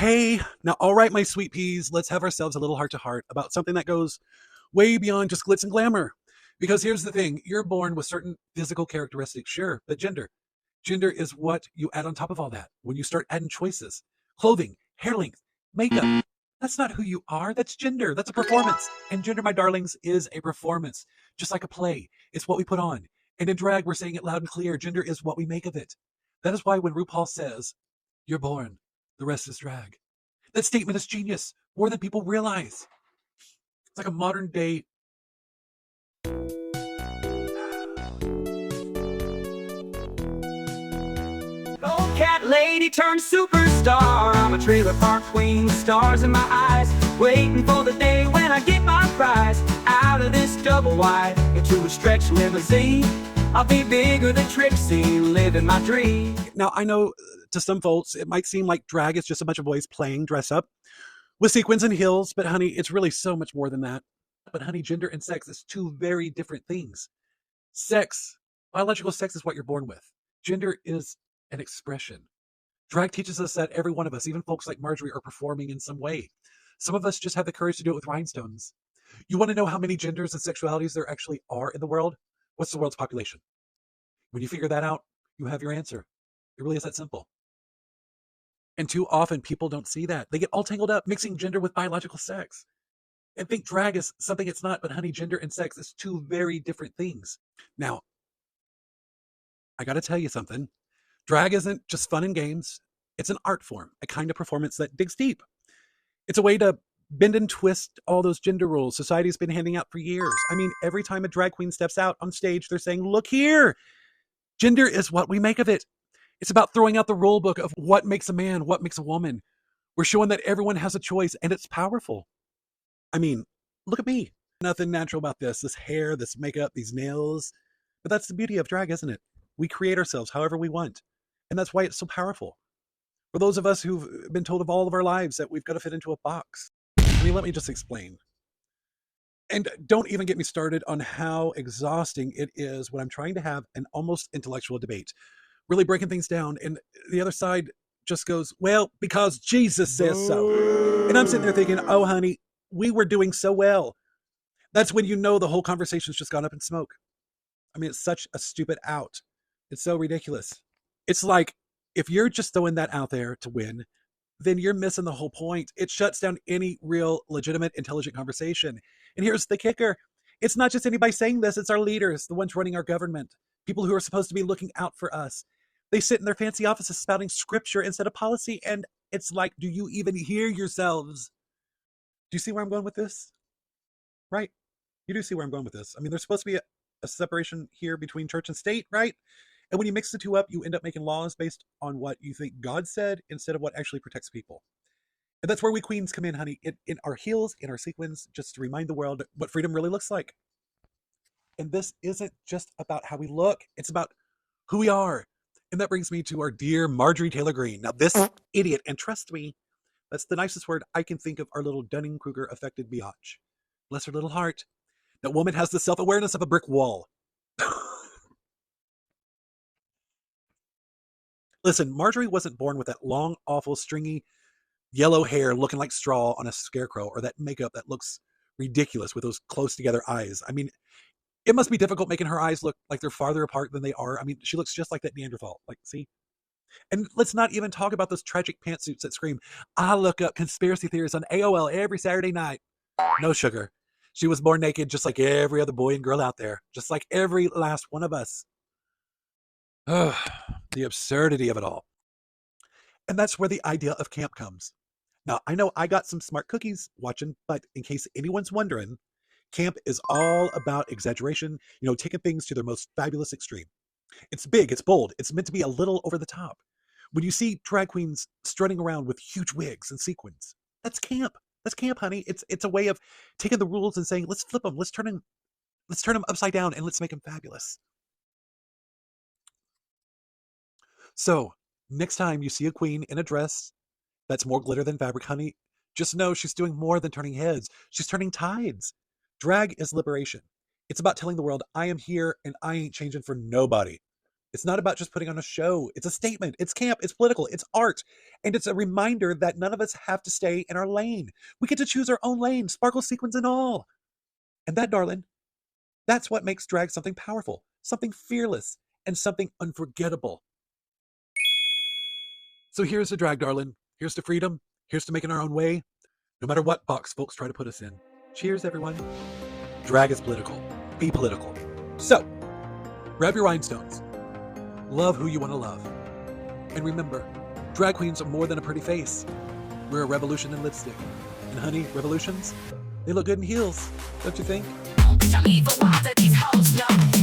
Hey, now, all right, my sweet peas, let's have ourselves a little heart to heart about something that goes way beyond just glitz and glamour. Because here's the thing, you're born with certain physical characteristics, sure, but gender is what you add on top of all that. When you start adding choices, clothing, hair length, makeup, that's not who you are. That's gender. That's a performance. And gender, my darlings, is a performance, just like a play. It's what we put on. And in drag, we're saying it loud and clear. Gender is what we make of it. That is why when RuPaul says, you're born, the rest is drag. That statement is genius, more than people realize. It's like a modern day. Old cat lady turned superstar. I'm a trailer park queen, stars in my eyes, waiting for the day when I get my prize. Out of this double wide into a stretch limousine, I'll be bigger than Trixie, living my dream. Now, I know to some folks, it might seem like drag is just a bunch of boys playing dress up with sequins and heels, but honey, it's really so much more than that. But honey, gender and sex is two very different things. Sex, biological sex is what you're born with. Gender is an expression. Drag teaches us that every one of us, even folks like Marjorie, are performing in some way. Some of us just have the courage to do it with rhinestones. You want to know how many genders and sexualities there actually are in the world? What's the world's population? When you figure that out, you have your answer. It really is that simple. And too often people don't see that. They get all tangled up mixing gender with biological sex and think drag is something it's not. But honey, gender and sex is two very different things. Now, I got to tell you something. Drag isn't just fun and games. It's an art form, a kind of performance that digs deep. It's a way to bend and twist all those gender rules society's been handing out for years. I mean, every time a drag queen steps out on stage, they're saying, look here, gender is what we make of it. It's about throwing out the rule book of what makes a man, what makes a woman. We're showing that everyone has a choice and it's powerful. I mean, look at me. Nothing natural about this hair, this makeup, these nails. But that's the beauty of drag, isn't it? We create ourselves however we want. And that's why it's so powerful. For those of us who've been told of all of our lives that we've got to fit into a box. I mean, let me just explain. And don't even get me started on how exhausting it is when I'm trying to have an almost intellectual debate, really breaking things down. And the other side just goes, well, because Jesus says so. And I'm sitting there thinking, oh, honey, we were doing so well. That's when you know the whole conversation's just gone up in smoke. I mean, it's such a stupid out. It's so ridiculous. It's like, if you're just throwing that out there to win, then you're missing the whole point. It shuts down any real, legitimate, intelligent conversation. And here's the kicker. It's not just anybody saying this. It's our leaders, the ones running our government, people who are supposed to be looking out for us. They sit in their fancy offices spouting scripture instead of policy. And it's like, do you even hear yourselves? Do you see where I'm going with this? Right? You do see where I'm going with this. I mean, there's supposed to be a separation here between church and state, right? And when you mix the two up, you end up making laws based on what you think God said instead of what actually protects people. And that's where we queens come in, honey, in our heels, in our sequins, just to remind the world what freedom really looks like. And this isn't just about how we look, it's about who we are. And that brings me to our dear Marjorie Taylor Greene. Now, this idiot, and trust me, that's the nicest word I can think of, our little Dunning-Kruger affected biatch. Bless her little heart. That woman has the self-awareness of a brick wall. Listen, Marjorie wasn't born with that long, awful, stringy, yellow hair looking like straw on a scarecrow, or that makeup that looks ridiculous with those close together eyes. I mean, it must be difficult making her eyes look like they're farther apart than they are. I mean, she looks just like that Neanderthal. Like, see? And let's not even talk about those tragic pantsuits that scream, I look up conspiracy theories on AOL every Saturday night. No, sugar. She was born naked just like every other boy and girl out there. Just like every last one of us. Ugh, the absurdity of it all. And that's where the idea of camp comes. Now, I know I got some smart cookies watching, but in case anyone's wondering, camp is all about exaggeration, taking things to their most fabulous extreme. It's big, it's bold, it's meant to be a little over the top. When you see drag queens strutting around with huge wigs and sequins, that's camp. That's camp, honey. It's a way of taking the rules and saying, let's flip them, let's turn them upside down, and let's make them fabulous. So, next time you see a queen in a dress that's more glitter than fabric, honey, just know she's doing more than turning heads. She's turning tides. Drag is liberation. It's about telling the world, I am here and I ain't changing for nobody. It's not about just putting on a show. It's a statement. It's camp. It's political. It's art. And it's a reminder that none of us have to stay in our lane. We get to choose our own lane, sparkle, sequins, and all. And that, darling, that's what makes drag something powerful, something fearless, and something unforgettable. So here's to drag, darling. Here's to freedom. Here's to making our own way, no matter what box folks try to put us in. Cheers, everyone. Drag is political. Be political. So, grab your rhinestones. Love who you want to love. And remember, drag queens are more than a pretty face. We're a revolution in lipstick. And honey, revolutions, they look good in heels, don't you think? Tell me for why that these hoes know.